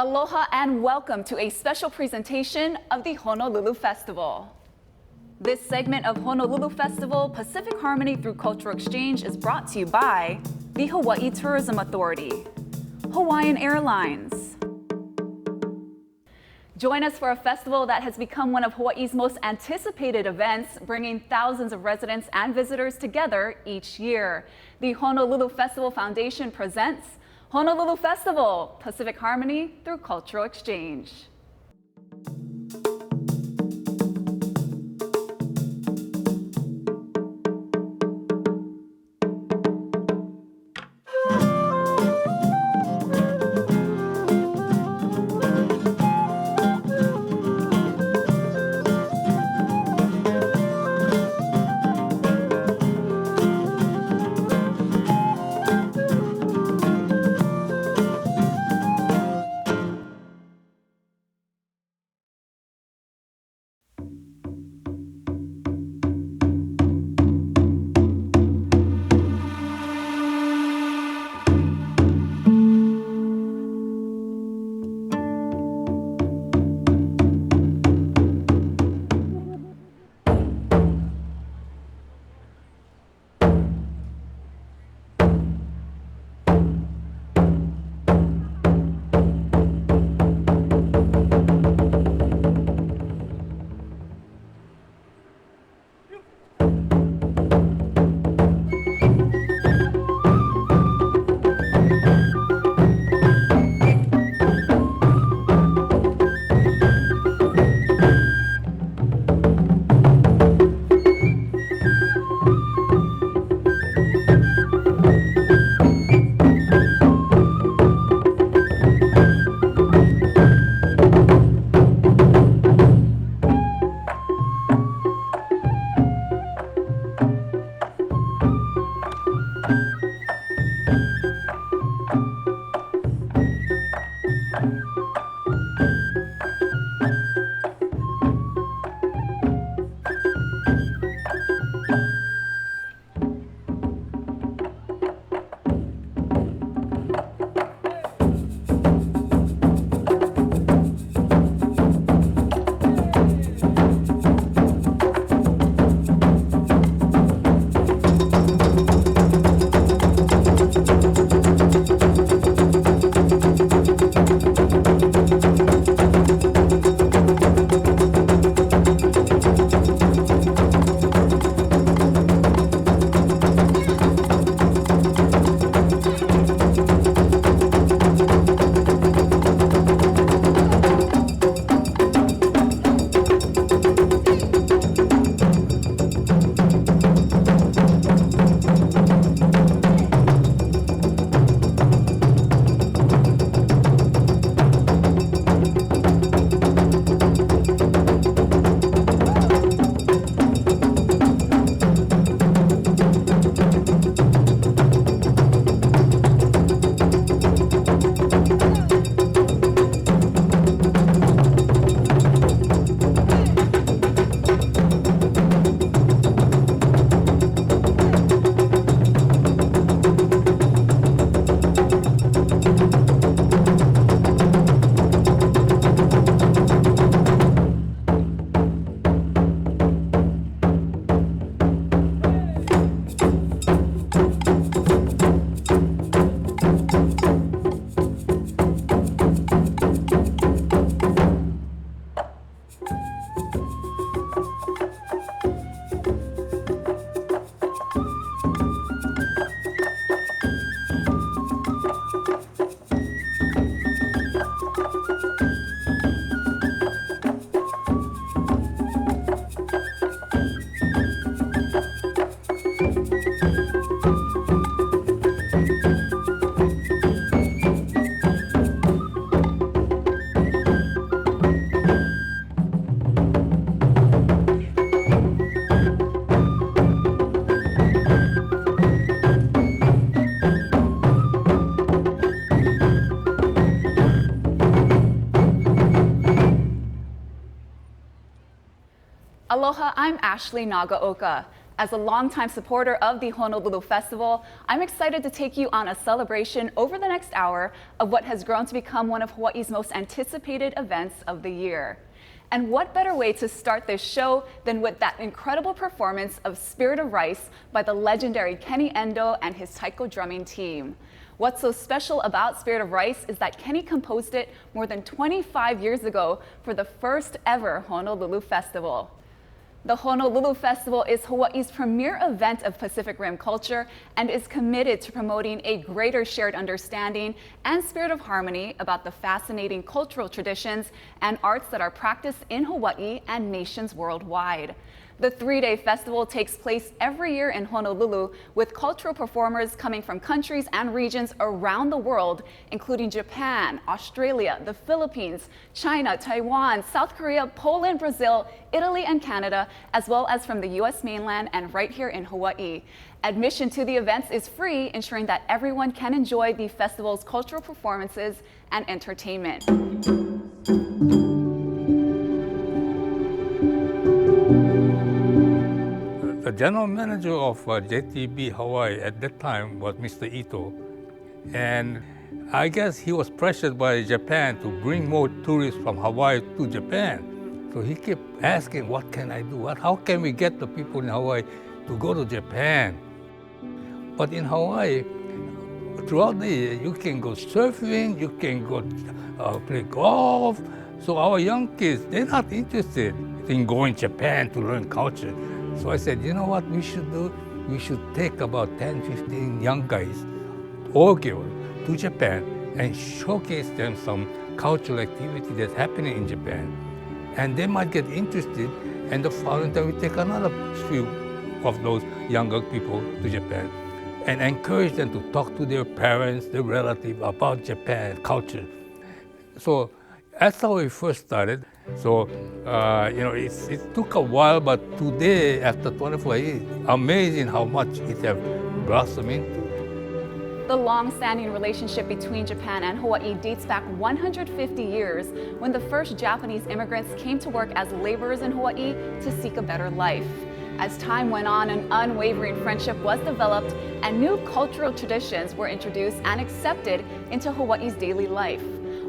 Aloha and welcome to a special presentation of the Honolulu Festival. This segment of Honolulu Festival, Pacific Harmony through Cultural Exchange, is brought to you by the Hawaii Tourism Authority, Hawaiian Airlines. Join us for a festival that has become one of Hawaii's most anticipated events, bringing thousands of residents and visitors together each year. The Honolulu Festival Foundation presents Honolulu Festival, Pacific Harmony through Cultural Exchange. Aloha, I'm Ashley Nagaoka. As a longtime supporter of the Honolulu Festival, I'm excited to take you on a celebration over the next hour of what has grown to become one of Hawaii's most anticipated events of the year. And what better way to start this show than with that incredible performance of Spirit of Rice by the legendary Kenny Endo and his taiko drumming team. What's so special about Spirit of Rice is that Kenny composed it more than 25 years ago for the first ever Honolulu Festival. The Honolulu Festival is Hawaii's premier event of Pacific Rim culture and is committed to promoting a greater shared understanding and spirit of harmony about the fascinating cultural traditions and arts that are practiced in Hawaii and nations worldwide. The three-day festival takes place every year in Honolulu, with cultural performers coming from countries and regions around the world, including Japan, Australia, the Philippines, China, Taiwan, South Korea, Poland, Brazil, Italy, and Canada, as well as from the U.S. mainland and right here in Hawaii. Admission to the events is free, ensuring that everyone can enjoy the festival's cultural performances and entertainment. The general manager of JTB Hawaii at that time was Mr. Ito, and I guess he was pressured by Japan to bring more tourists from Hawaii to Japan. So he kept asking, what can I do? How can we get the people in Hawaii to go to Japan? But in Hawaii, throughout the year, you can go surfing, you can go play golf. So our young kids, they're not interested in going to Japan to learn culture. So I said, you know what we should do? We should take about 10, 15 young guys or girls to Japan and showcase them some cultural activity that's happening in Japan. And they might get interested, and the following time we take another few of those younger people to Japan and encourage them to talk to their parents, their relatives about Japan culture. So that's how we first started. So, it took a while, but today, after 24 years, amazing how much it has blossomed into. The long-standing relationship between Japan and Hawaii dates back 150 years, when the first Japanese immigrants came to work as laborers in Hawaii to seek a better life. As time went on, an unwavering friendship was developed, and new cultural traditions were introduced and accepted into Hawaii's daily life.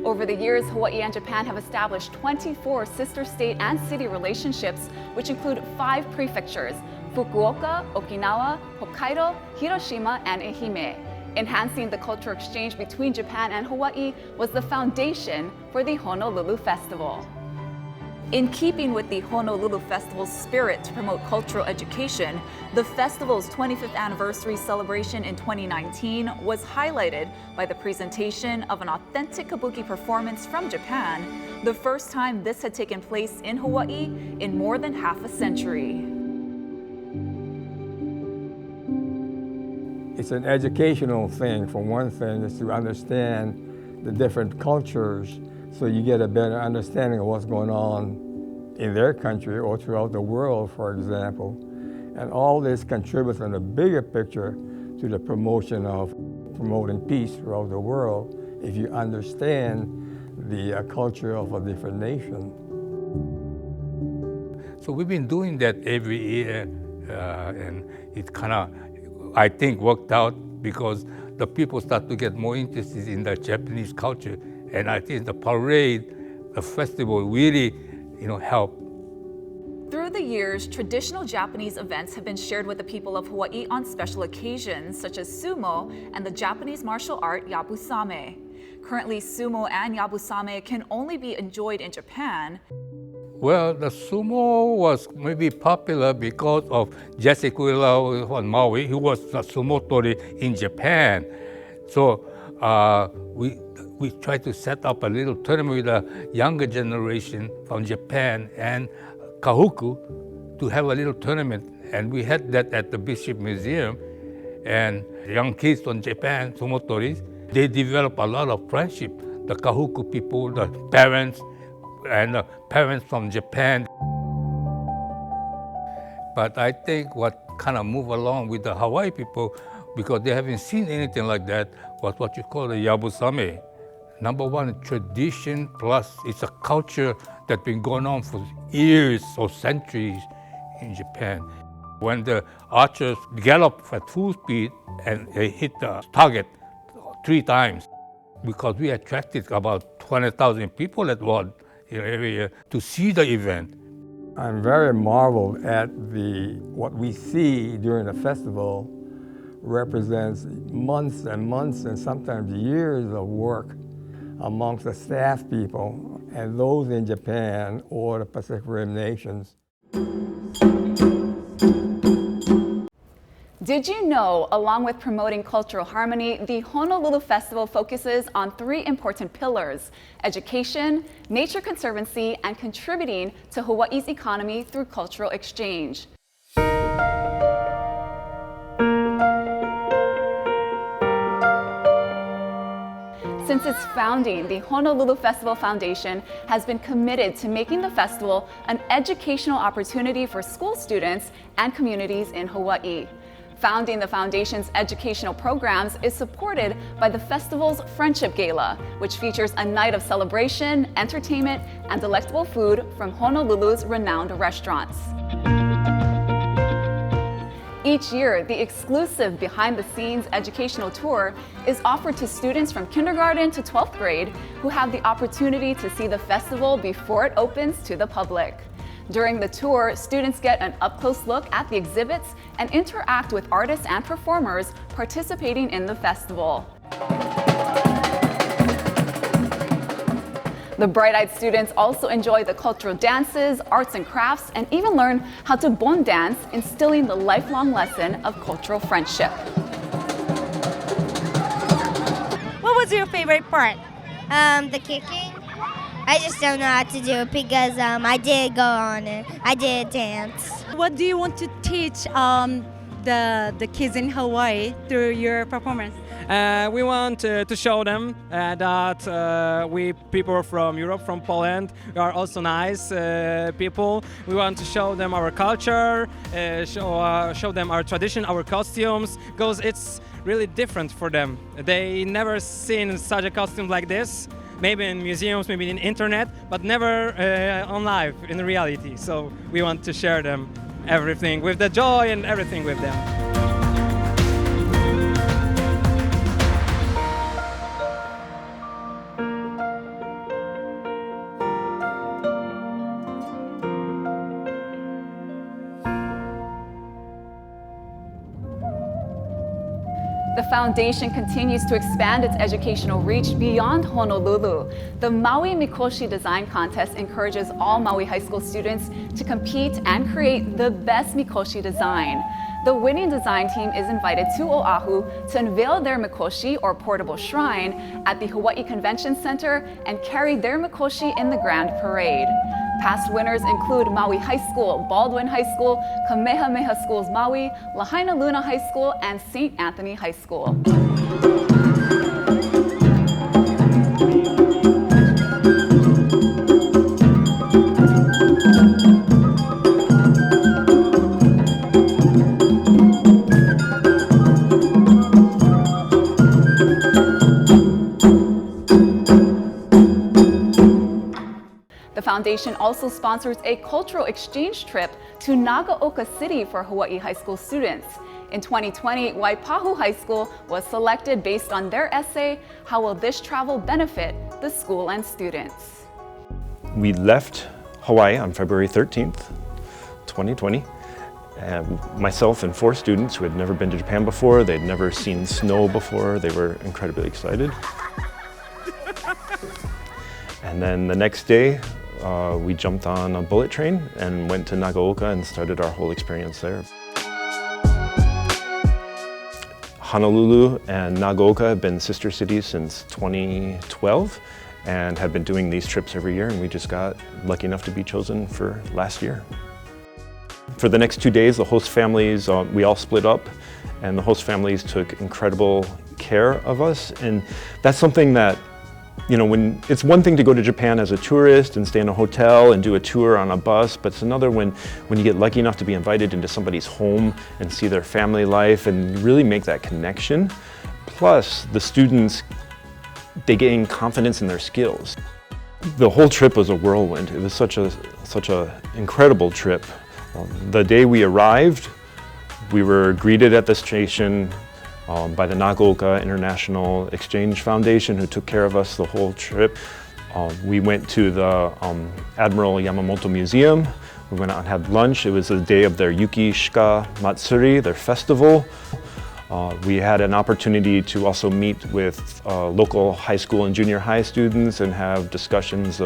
Over the years, Hawaii and Japan have established 24 sister state and city relationships, which include 5 prefectures: Fukuoka, Okinawa, Hokkaido, Hiroshima, and Ehime. Enhancing the cultural exchange between Japan and Hawaii was the foundation for the Honolulu Festival. In keeping with the Honolulu Festival's spirit to promote cultural education, the festival's 25th anniversary celebration in 2019 was highlighted by the presentation of an authentic kabuki performance from Japan, the first time this had taken place in Hawaii in more than half a century. It's an educational thing. For one thing, is to understand the different cultures, so you get a better understanding of what's going on in their country or throughout the world, for example. And all this contributes in a bigger picture to the promoting peace throughout the world, if you understand the culture of a different nation. So we've been doing that every year, and it kind of, I think, worked out because the people start to get more interested in the Japanese culture. And I think the parade, the festival really, help. Through the years, traditional Japanese events have been shared with the people of Hawaii on special occasions, such as sumo and the Japanese martial art yabusame. Currently, sumo and yabusame can only be enjoyed in Japan. Well, the sumo was maybe popular because of Jesse Kuilau on Maui, who was a sumotori in Japan. So we tried to set up a little tournament with the younger generation from Japan and Kahuku to have a little tournament. And we had that at the Bishop Museum. And the young kids from Japan, sumotoris, they developed a lot of friendship. The Kahuku people, the parents, and the parents from Japan. But I think what kind of moved along with the Hawaii people, because they haven't seen anything like that, was what you call the yabusame. Number one, tradition, plus it's a culture that's been going on for years or centuries in Japan. When the archers gallop at full speed and they hit the target 3 times, because we attracted about 20,000 people at once every year to see the event. I'm very marveled at what we see during the festival represents months and months and sometimes years of work amongst the staff people and those in Japan or the Pacific Rim nations. Did you know, along with promoting cultural harmony, the Honolulu Festival focuses on 3 important pillars: education, nature conservancy, and contributing to Hawaii's economy through cultural exchange. Since its founding, the Honolulu Festival Foundation has been committed to making the festival an educational opportunity for school students and communities in Hawaii. Founding the Foundation's educational programs is supported by the festival's Friendship Gala, which features a night of celebration, entertainment, and delectable food from Honolulu's renowned restaurants. Each year, the exclusive behind-the-scenes educational tour is offered to students from kindergarten to 12th grade who have the opportunity to see the festival before it opens to the public. During the tour, students get an up-close look at the exhibits and interact with artists and performers participating in the festival. The bright-eyed students also enjoy the cultural dances, arts and crafts, and even learn how to bon dance, instilling the lifelong lesson of cultural friendship. What was your favorite part? The kicking. I just don't know how to do it because I did go on it. I did dance. What do you want to teach the kids in Hawaii through your performance? We want to show them that we people from Europe, from Poland, are also nice people. We want to show them our culture, show them our tradition, our costumes, because it's really different for them. They never seen such a costume like this. Maybe in museums, maybe in internet, but never on live, in reality. So we want to share them everything, with the joy and everything with them. The foundation continues to expand its educational reach beyond Honolulu. The Maui Mikoshi Design Contest encourages all Maui high school students to compete and create the best Mikoshi design. The winning design team is invited to Oahu to unveil their Mikoshi, or portable shrine, at the Hawaii Convention Center and carry their Mikoshi in the Grand Parade. Past winners include Maui High School, Baldwin High School, Kamehameha Schools Maui, Lahaina Luna High School, and St. Anthony High School. The foundation also sponsors a cultural exchange trip to Nagaoka City for Hawaii high school students. In 2020, Waipahu High School was selected based on their essay, "How Will This Travel Benefit the School and Students?" We left Hawaii on February 13th, 2020. Myself and 4 students who had never been to Japan before, they'd never seen snow before, they were incredibly excited. And then the next day, we jumped on a bullet train and went to Nagaoka and started our whole experience there. Honolulu and Nagaoka have been sister cities since 2012 and have been doing these trips every year, and we just got lucky enough to be chosen for last year. For the next 2 days, the host families, we all split up, and the host families took incredible care of us, and that's something that, you know, when it's one thing to go to Japan as a tourist and stay in a hotel and do a tour on a bus, but it's another when you get lucky enough to be invited into somebody's home and see their family life and really make that connection. Plus, the students, they gain confidence in their skills. The whole trip was a whirlwind. It was such a incredible trip. The day we arrived, We were greeted at the station by the Nagaoka International Exchange Foundation, who took care of us the whole trip. We went to the Admiral Yamamoto Museum. We went out and had lunch. It was the day of their Yuki Shika Matsuri, their festival. We had an opportunity to also meet with local high school and junior high students and have discussions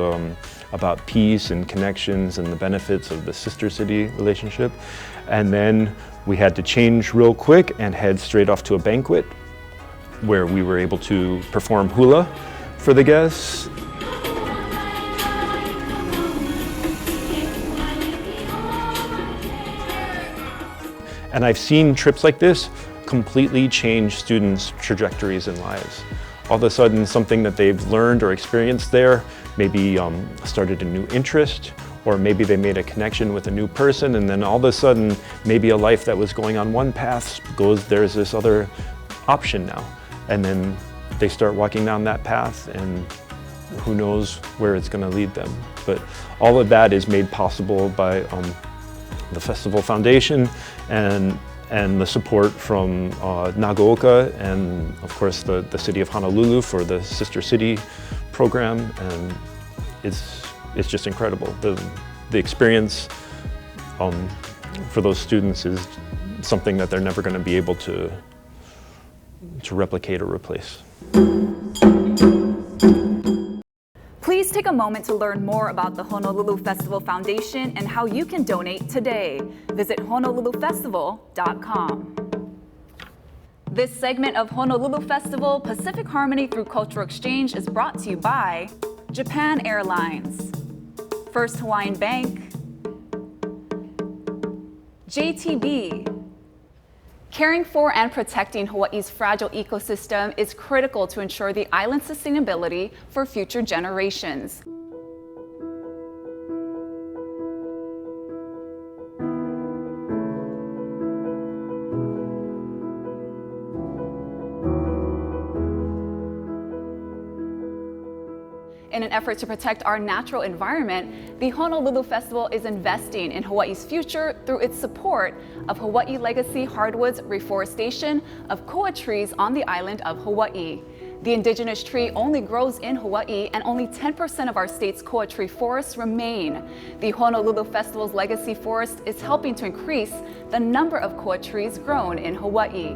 about peace and connections and the benefits of the sister city relationship. And then we had to change real quick and head straight off to a banquet where we were able to perform hula for the guests. And I've seen trips like this completely change students' trajectories in lives. All of a sudden, something that they've learned or experienced there maybe started a new interest, or maybe they made a connection with a new person, and then all of a sudden, maybe a life that was going on one path there's this other option now. And then they start walking down that path, and who knows where it's going to lead them. But all of that is made possible by the Festival Foundation and the support from Nagaoka and of course the city of Honolulu for the Sister City program, and it's just incredible. The experience for those students is something that they're never going to be able to replicate or replace. Please take a moment to learn more about the Honolulu Festival Foundation and how you can donate today. Visit honolulufestival.com. This segment of Honolulu Festival Pacific Harmony through Cultural Exchange is brought to you by Japan Airlines, First Hawaiian Bank, JTB. Caring for and protecting Hawaii's fragile ecosystem is critical to ensure the island's sustainability for future generations. In an effort to protect our natural environment, the Honolulu Festival is investing in Hawaii's future through its support of Hawaii Legacy Hardwoods reforestation of koa trees on the island of Hawaii. The indigenous tree only grows in Hawaii, and only 10% of our state's koa tree forests remain. The Honolulu Festival's Legacy Forest is helping to increase the number of koa trees grown in Hawaii.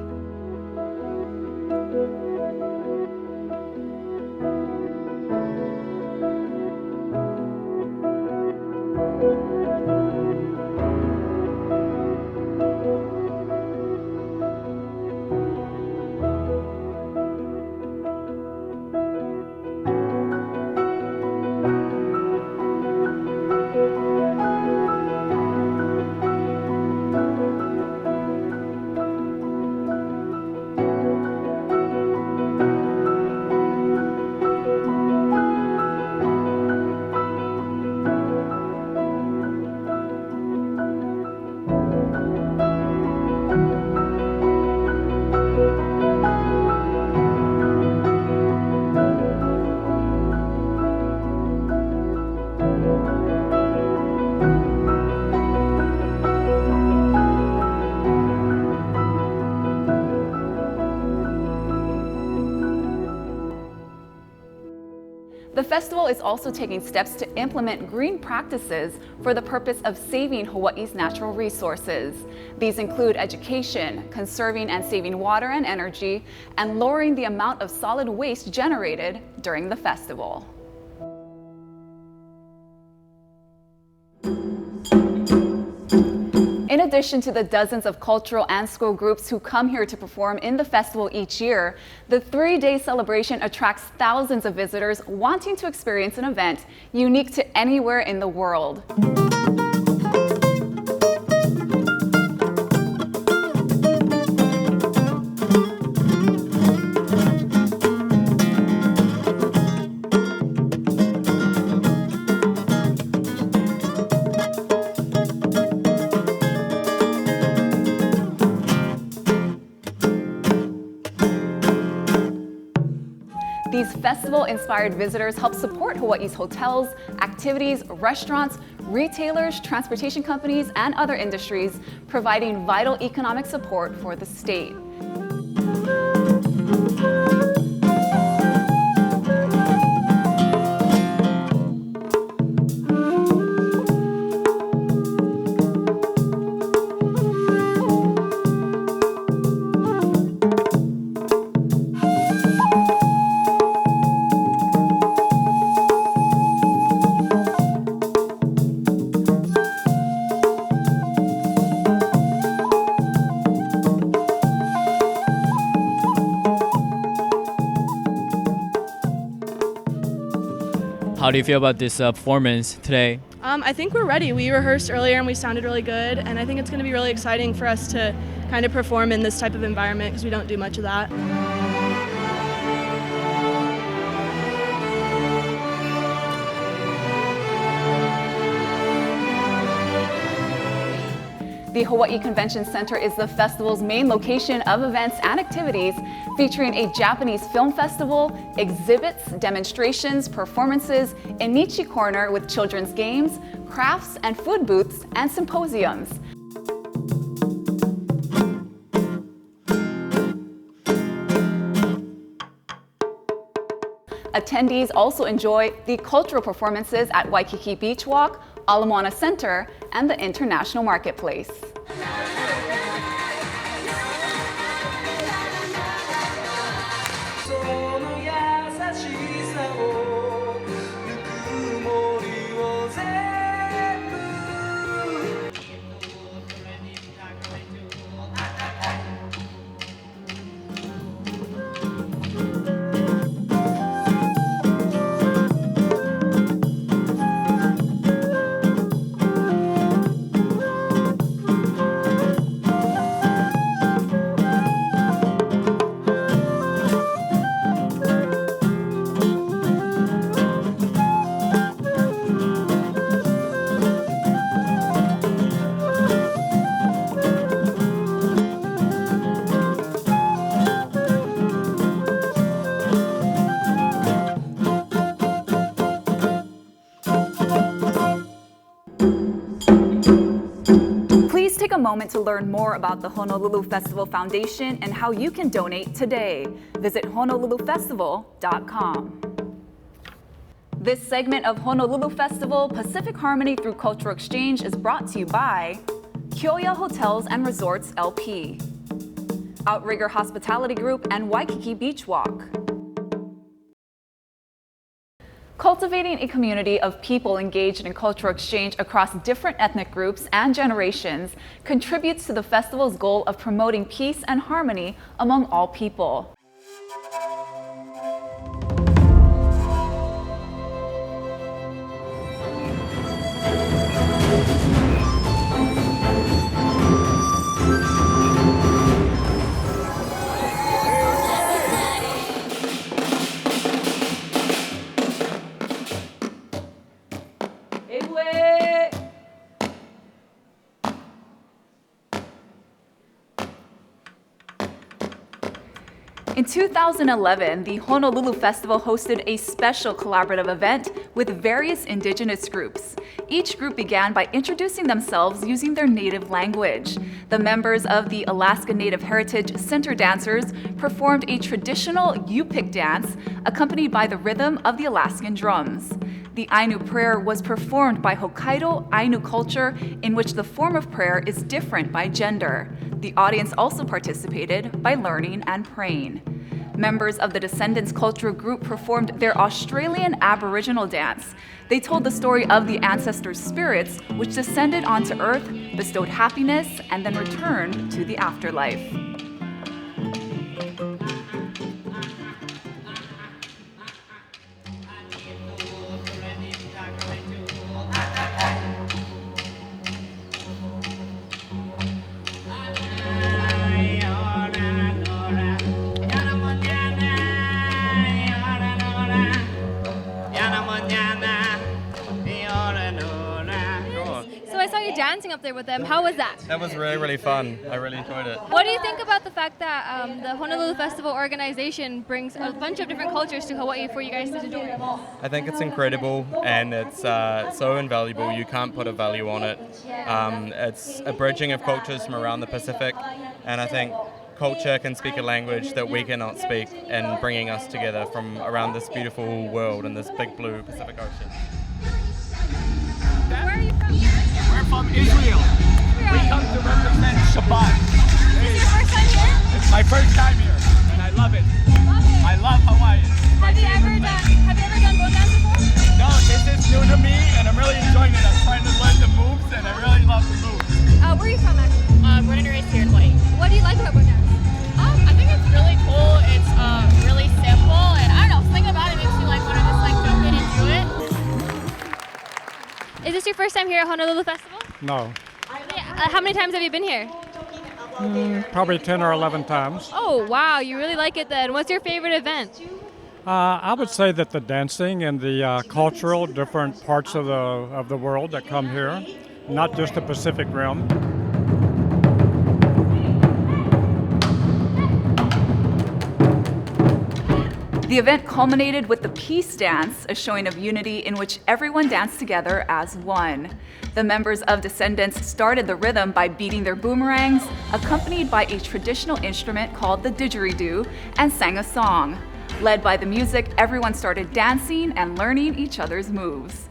The festival is also taking steps to implement green practices for the purpose of saving Hawaii's natural resources. These include education, conserving and saving water and energy, and lowering the amount of solid waste generated during the festival. In addition to the dozens of cultural and school groups who come here to perform in the festival each year, the three-day celebration attracts thousands of visitors wanting to experience an event unique to anywhere in the world. These Festival-inspired visitors help support Hawaii's hotels, activities, restaurants, retailers, transportation companies, and other industries, providing vital economic support for the state. How do you feel about this performance today? I think we're ready. We rehearsed earlier and we sounded really good, and I think it's going to be really exciting for us to kind of perform in this type of environment because we don't do much of that. The Hawaii Convention Center is the festival's main location of events and activities, featuring a Japanese film festival, exhibits, demonstrations, performances, a niche corner with children's games, crafts and food booths, and symposiums. Attendees also enjoy the cultural performances at Waikiki Beach Walk, Ala Moana Center, and the International Marketplace. Take a moment to learn more about the Honolulu Festival Foundation and how you can donate today. Visit honolulufestival.com. This segment of Honolulu Festival Pacific Harmony through Cultural Exchange is brought to you by Kyoya Hotels and Resorts LP, Outrigger Hospitality Group, and Waikiki Beach Walk. Cultivating a community of people engaged in cultural exchange across different ethnic groups and generations contributes to the festival's goal of promoting peace and harmony among all people. In 2011, the Honolulu Festival hosted a special collaborative event with various Indigenous groups. Each group began by introducing themselves using their native language. The members of the Alaska Native Heritage Center dancers performed a traditional Yupik dance accompanied by the rhythm of the Alaskan drums. The Ainu prayer was performed by Hokkaido Ainu culture, in which the form of prayer is different by gender. The audience also participated by learning and praying. Members of the Descendants cultural group performed their Australian Aboriginal dance. They told the story of the ancestors' spirits, which descended onto Earth, bestowed happiness, and then returned to the afterlife. saw you dancing up there with them. How was that? That was really, really fun. I really enjoyed it. What do you think about the fact that the Honolulu Festival organization brings a bunch of different cultures to Hawaii for you guys to enjoy? I think it's incredible and it's so invaluable. You can't put a value on it. It's a bridging of cultures from around the Pacific, and I think culture can speak a language that we cannot speak, and bringing us together from around this beautiful world and this big blue Pacific Ocean. Where are you from? We're from Israel. We come to represent Shabbat. Is this your first time here? It's my first time here, and I love it. I love Hawaii. Have you ever done boat dance before? No, this is new to me, and I'm really enjoying it. I'm trying to learn the moves, and I really love the moves. Where are you from, actually? Born and raised here in Hawaii. What do you like about boat dance? I think it's really cool. It's really simple, and I don't know, something about it makes you like want to just like jump in and do it. Is this your first time here at Honolulu Festival? No, How many times have you been here? probably 10 or 11 times. Oh, wow, you really like it then. What's your favorite event? I would say that the dancing and the cultural different parts of the world that come here, not just the Pacific Rim. The event culminated with the Peace Dance, a showing of unity in which everyone danced together as one. The members of Descendants started the rhythm by beating their boomerangs, accompanied by a traditional instrument called the didgeridoo, and sang a song. Led by the music, everyone started dancing and learning each other's moves.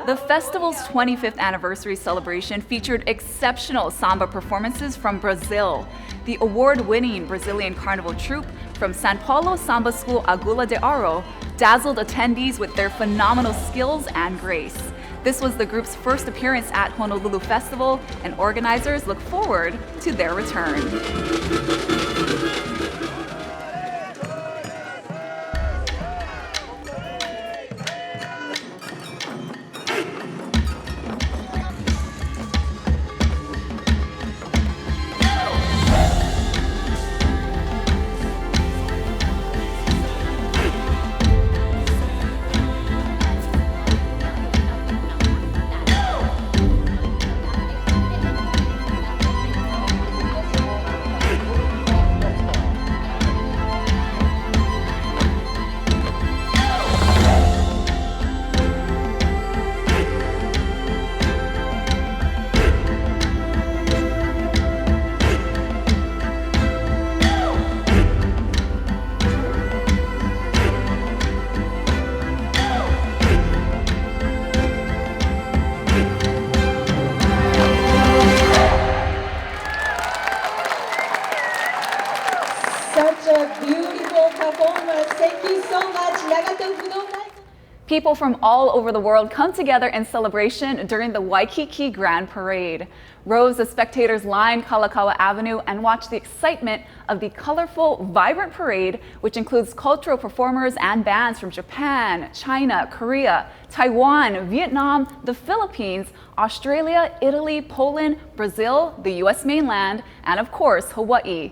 The festival's 25th anniversary celebration featured exceptional samba performances from Brazil. The award-winning Brazilian carnival troupe from São Paulo Samba School Agulha de Aro dazzled attendees with their phenomenal skills and grace. This was the group's first appearance at Honolulu Festival, and organizers look forward to their return. People from all over the world come together in celebration during the Waikiki Grand Parade. Rows of spectators line Kalakaua Avenue and watch the excitement of the colorful, vibrant parade, which includes cultural performers and bands from Japan, China, Korea, Taiwan, Vietnam, the Philippines, Australia, Italy, Poland, Brazil, the US mainland, and of course, Hawaii.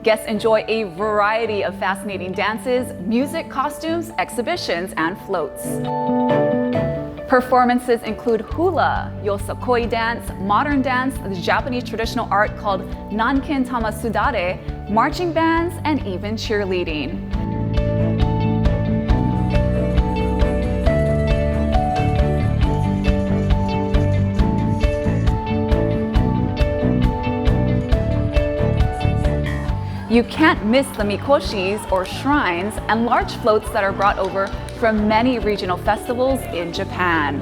Guests enjoy a variety of fascinating dances, music, costumes, exhibitions, and floats. Performances include hula, yosakoi dance, modern dance, the Japanese traditional art called nankin tamasudare, marching bands, and even cheerleading. You can't miss the mikoshis, or shrines, and large floats that are brought over from many regional festivals in Japan.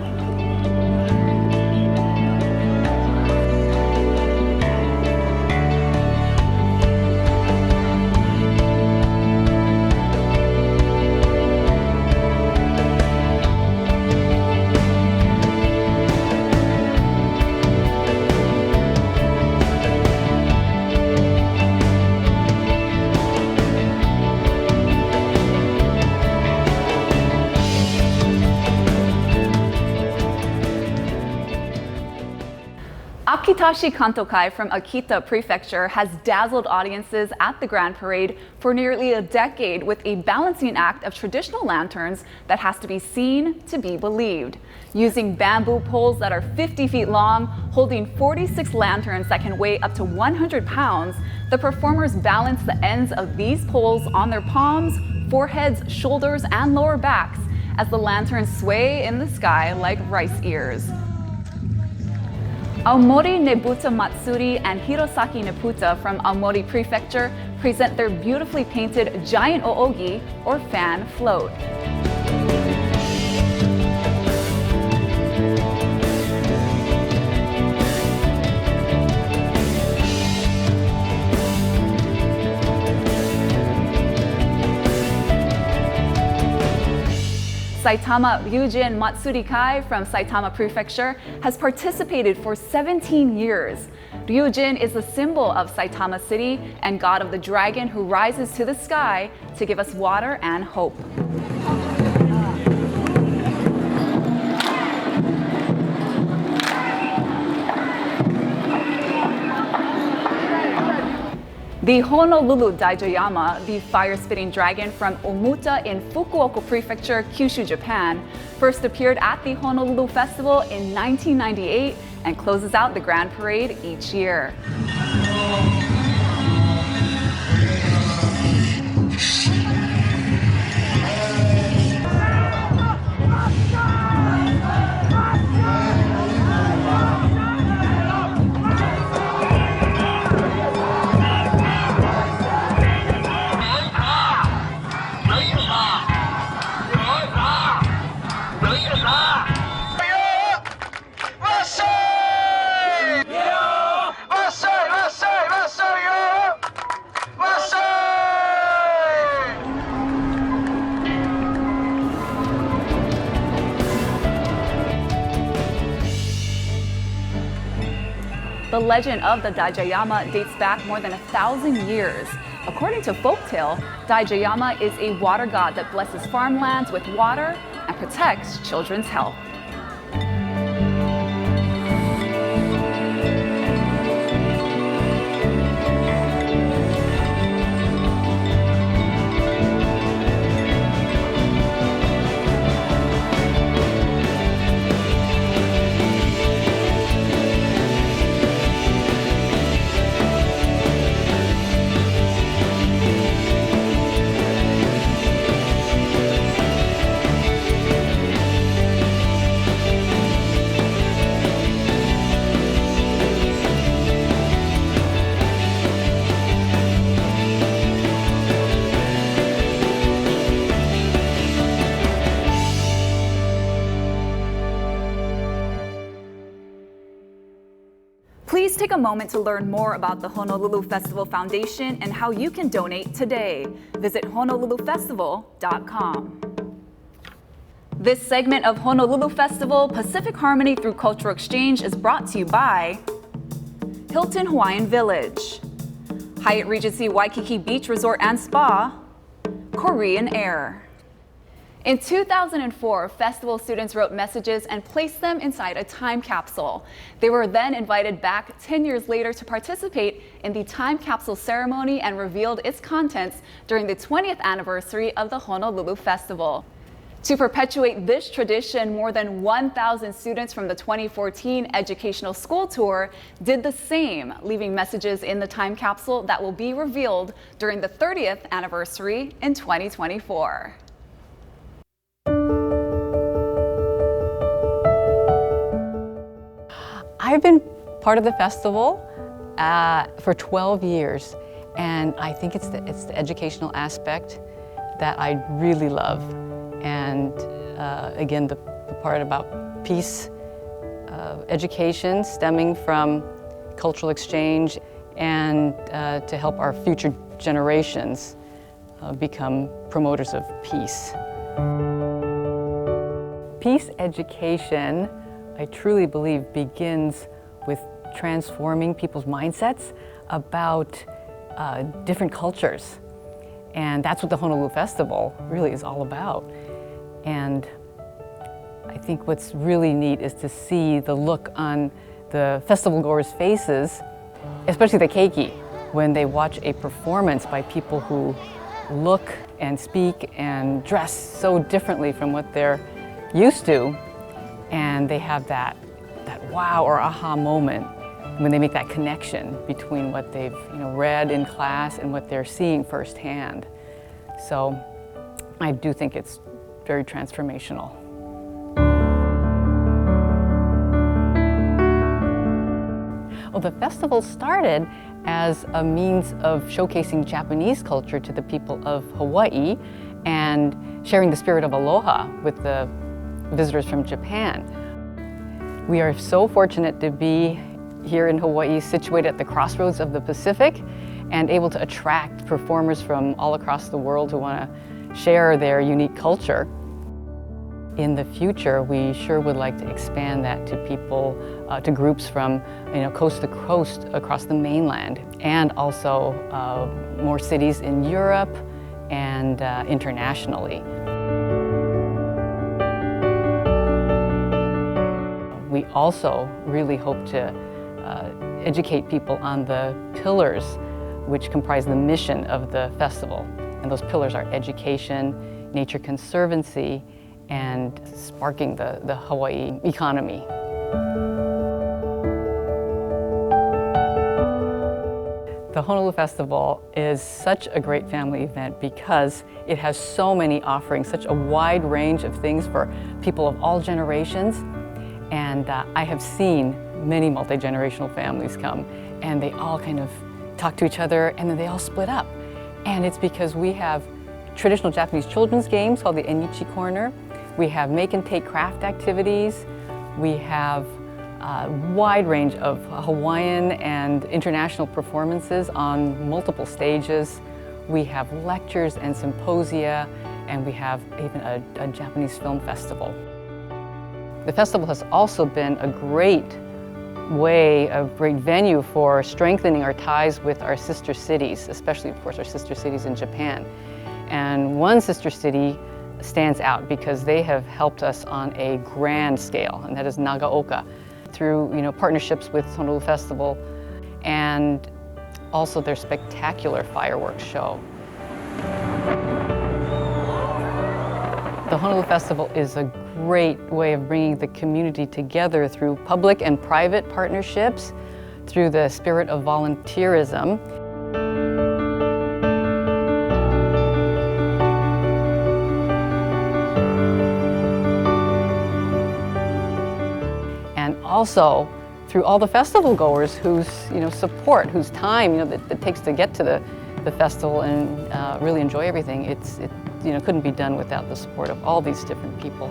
Akitashi Kantokai from Akita Prefecture has dazzled audiences at the Grand Parade for nearly a decade with a balancing act of traditional lanterns that has to be seen to be believed. Using bamboo poles that are 50 feet long, holding 46 lanterns that can weigh up to 100 pounds, the performers balance the ends of these poles on their palms, foreheads, shoulders, and lower backs as the lanterns sway in the sky like rice ears. Aomori Nebuta Matsuri and Hirosaki Neputa from Aomori Prefecture present their beautifully painted giant oogi, or fan float. Saitama Ryujin Matsuri Kai from Saitama Prefecture has participated for 17 years. Ryujin is the symbol of Saitama City and god of the dragon who rises to the sky to give us water and hope. The Honolulu Daijayama, the fire-spitting dragon from Omuta in Fukuoka Prefecture, Kyushu, Japan, first appeared at the Honolulu Festival in 1998 and closes out the Grand Parade each year. The legend of the Daijayama dates back more than 1,000 years. According to folktale, Daijayama is a water god that blesses farmlands with water and protects children's health. Please take a moment to learn more about the Honolulu Festival Foundation and how you can donate today. Visit honolulufestival.com. This segment of Honolulu Festival Pacific Harmony through Cultural Exchange is brought to you by Hilton Hawaiian Village, Hyatt Regency Waikiki Beach Resort and Spa, Korean Air. In 2004, festival students wrote messages and placed them inside a time capsule. They were then invited back 10 years later to participate in the time capsule ceremony and revealed its contents during the 20th anniversary of the Honolulu Festival. To perpetuate this tradition, more than 1,000 students from the 2014 Educational School Tour did the same, leaving messages in the time capsule that will be revealed during the 30th anniversary in 2024. I've been part of the festival for 12 years, And I think it's the educational aspect that I really love. And again, the part about peace, education stemming from cultural exchange, and to help our future generations become promoters of peace. Peace education, I truly believe, begins with transforming people's mindsets about different cultures. And that's what the Honolulu Festival really is all about. And I think what's really neat is to see the look on the festival goers' faces, especially the keiki, when they watch a performance by people who look and speak and dress so differently from what they're used to, and they have that wow or aha moment when they make that connection between what they've read in class and what they're seeing firsthand. So I do think it's very transformational. Well, the festival started as a means of showcasing Japanese culture to the people of Hawaii and sharing the spirit of aloha with the visitors from Japan. We are so fortunate to be here in Hawaii, situated at the crossroads of the Pacific, and able to attract performers from all across the world who want to share their unique culture. In the future, we sure would like to expand that to people, to groups from coast to coast across the mainland, and also more cities in Europe and internationally. We also really hope to educate people on the pillars which comprise the mission of the festival. And those pillars are education, nature conservancy, and sparking the Hawaii economy. The Honolulu Festival is such a great family event because it has so many offerings, such a wide range of things for people of all generations. And I have seen many multi-generational families come, and they all kind of talk to each other, and then they all split up. And it's because we have traditional Japanese children's games called the Enichi Corner. We have make and take craft activities. We have a wide range of Hawaiian and international performances on multiple stages. We have lectures and symposia, and we have even a Japanese film festival. The festival has also been a great venue for strengthening our ties with our sister cities, especially, of course, our sister cities in Japan. And one sister city stands out because they have helped us on a grand scale, and that is Nagaoka, through partnerships with Honolulu Festival and also their spectacular fireworks show. The Honolulu Festival is a great way of bringing the community together through public and private partnerships, through the spirit of volunteerism. And also through all the festival goers whose support, whose time that it takes to get to the festival and really enjoy everything. It couldn't be done without the support of all these different people.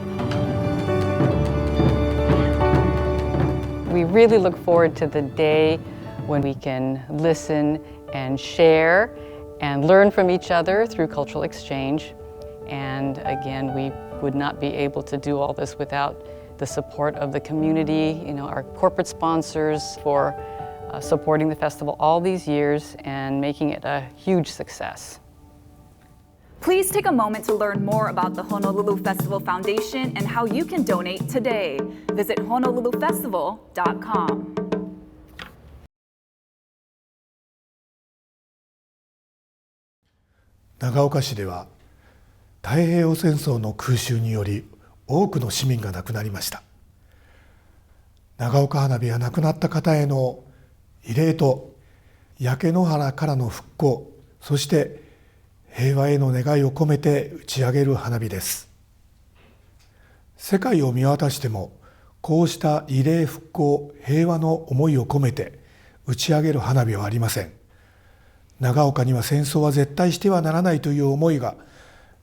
We really look forward to the day when we can listen and share and learn from each other through cultural exchange. And again, we would not be able to do all this without the support of the community, our corporate sponsors for supporting the festival all these years and making it a huge success. Please take a moment to learn more about the Honolulu Festival Foundation and how you can donate today. Visit honolulufestival.com. 長岡市では太平洋戦争の空襲により多くの市民が亡くなりました。長岡花火は亡くなった方への慰霊と焼け野原からの復興、そして平和への願いを込めて打ち上げる花火です。世界を見渡してもこうした慰霊復興平和の思いを込めて打ち上げる花火はありません。長岡には戦争は絶対してはならないという思いが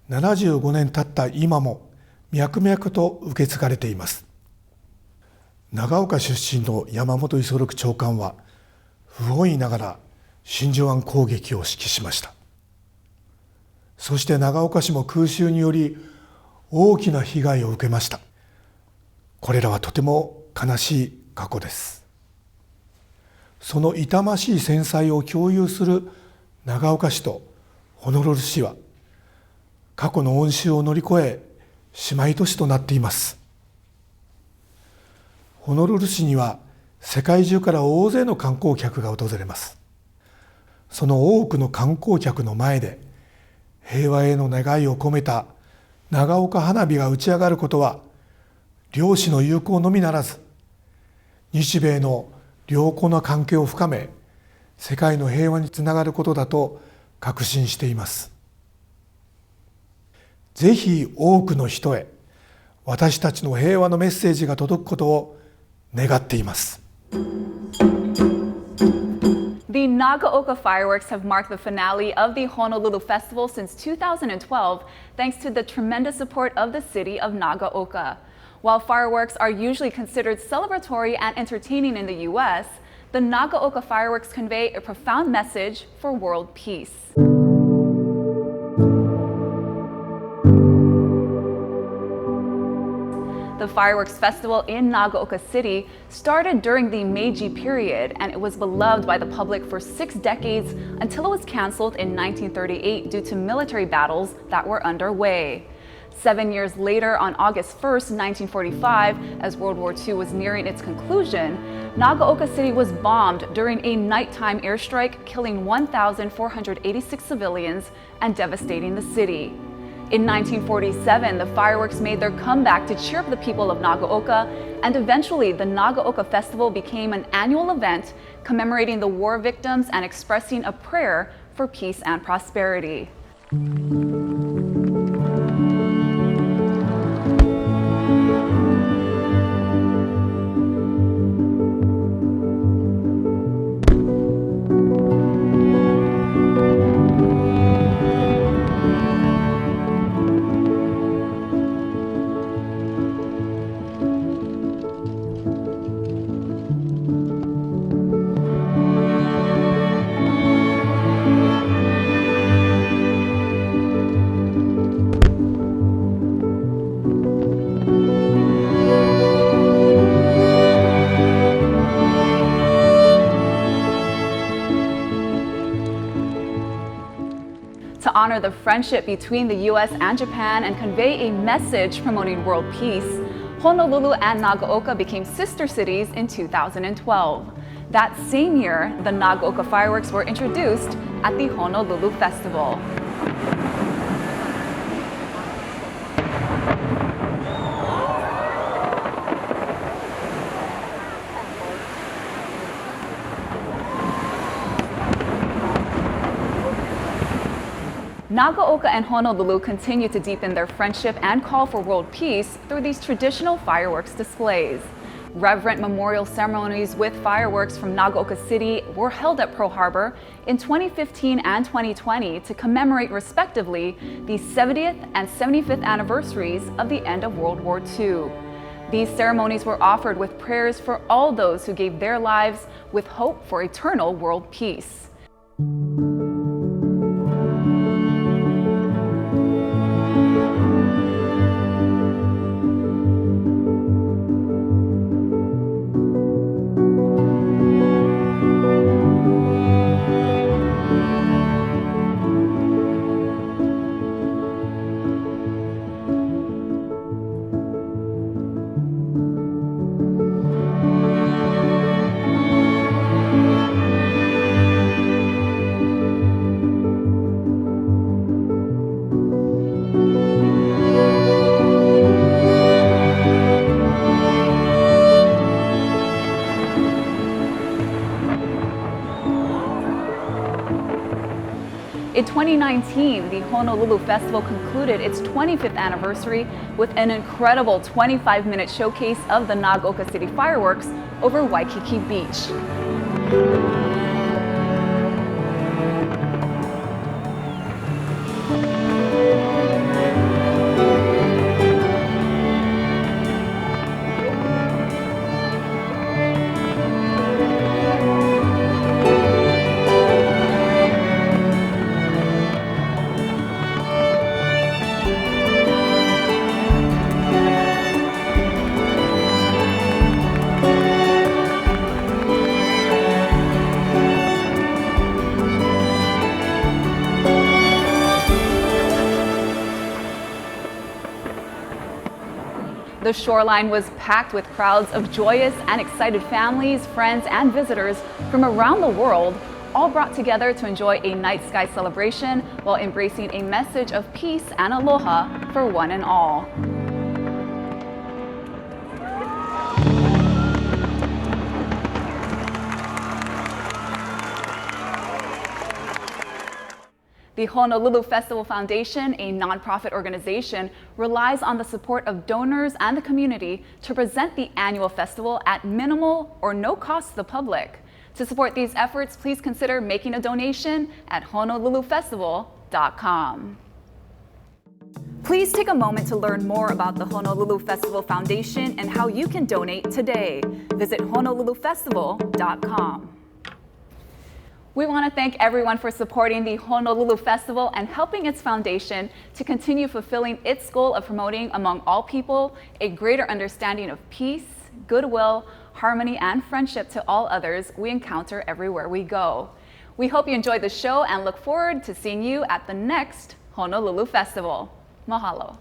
75年経った今も脈々と受け継がれています。長岡出身の山本五十六長官は不本意ながら真珠湾攻撃を指揮しました。そして長岡市も空襲により大きな被害を受けました。これらはとても悲しい過去です。その痛ましい戦災を共有する長岡市とホノルル市は過去の恩衆を乗り越え姉妹都市となっています。ホノルル市には世界中から大勢の観光客が訪れます。その多くの観光客の前で平和への願いを込めた長岡花火が打ち上がることは両市の友好のみならず日米の良好な関係を深め世界の平和につながることだと確信しています。ぜひ多くの人へ私たちの平和のメッセージが届くことを願っています。The Nagaoka Fireworks have marked the finale of the Honolulu Festival since 2012, thanks to the tremendous support of the city of Nagaoka. While fireworks are usually considered celebratory and entertaining in the U.S., the Nagaoka fireworks convey a profound message for world peace. The fireworks festival in Nagaoka City started during the Meiji period, and it was beloved by the public for 6 decades until it was canceled in 1938 due to military battles that were underway. 7 years later, on August 1st, 1945, as World War II was nearing its conclusion, Nagaoka City was bombed during a nighttime airstrike, killing 1,486 civilians and devastating the city. In 1947, the fireworks made their comeback to cheer up the people of Nagaoka, and eventually the Nagaoka Festival became an annual event commemorating the war victims and expressing a prayer for peace and prosperity. To honor the friendship between the U.S. and Japan and convey a message promoting world peace, Honolulu and Nagaoka became sister cities in 2012. That same year, the Nagaoka fireworks were introduced at the Honolulu Festival. Nagaoka and Honolulu continue to deepen their friendship and call for world peace through these traditional fireworks displays. Reverent memorial ceremonies with fireworks from Nagaoka City were held at Pearl Harbor in 2015 and 2020 to commemorate respectively the 70th and 75th anniversaries of the end of World War II. These ceremonies were offered with prayers for all those who gave their lives with hope for eternal world peace. In 2019, the Honolulu Festival concluded its 25th anniversary with an incredible 25-minute showcase of the Nagaoka City fireworks over Waikiki Beach. The shoreline was packed with crowds of joyous and excited families, friends, and visitors from around the world, all brought together to enjoy a night sky celebration while embracing a message of peace and aloha for one and all. The Honolulu Festival Foundation, a nonprofit organization, relies on the support of donors and the community to present the annual festival at minimal or no cost to the public. To support these efforts, please consider making a donation at honolulufestival.com. Please take a moment to learn more about the Honolulu Festival Foundation and how you can donate today. Visit honolulufestival.com. We want to thank everyone for supporting the Honolulu Festival and helping its foundation to continue fulfilling its goal of promoting among all people a greater understanding of peace, goodwill, harmony, and friendship to all others we encounter everywhere we go. We hope you enjoyed the show and look forward to seeing you at the next Honolulu Festival. Mahalo.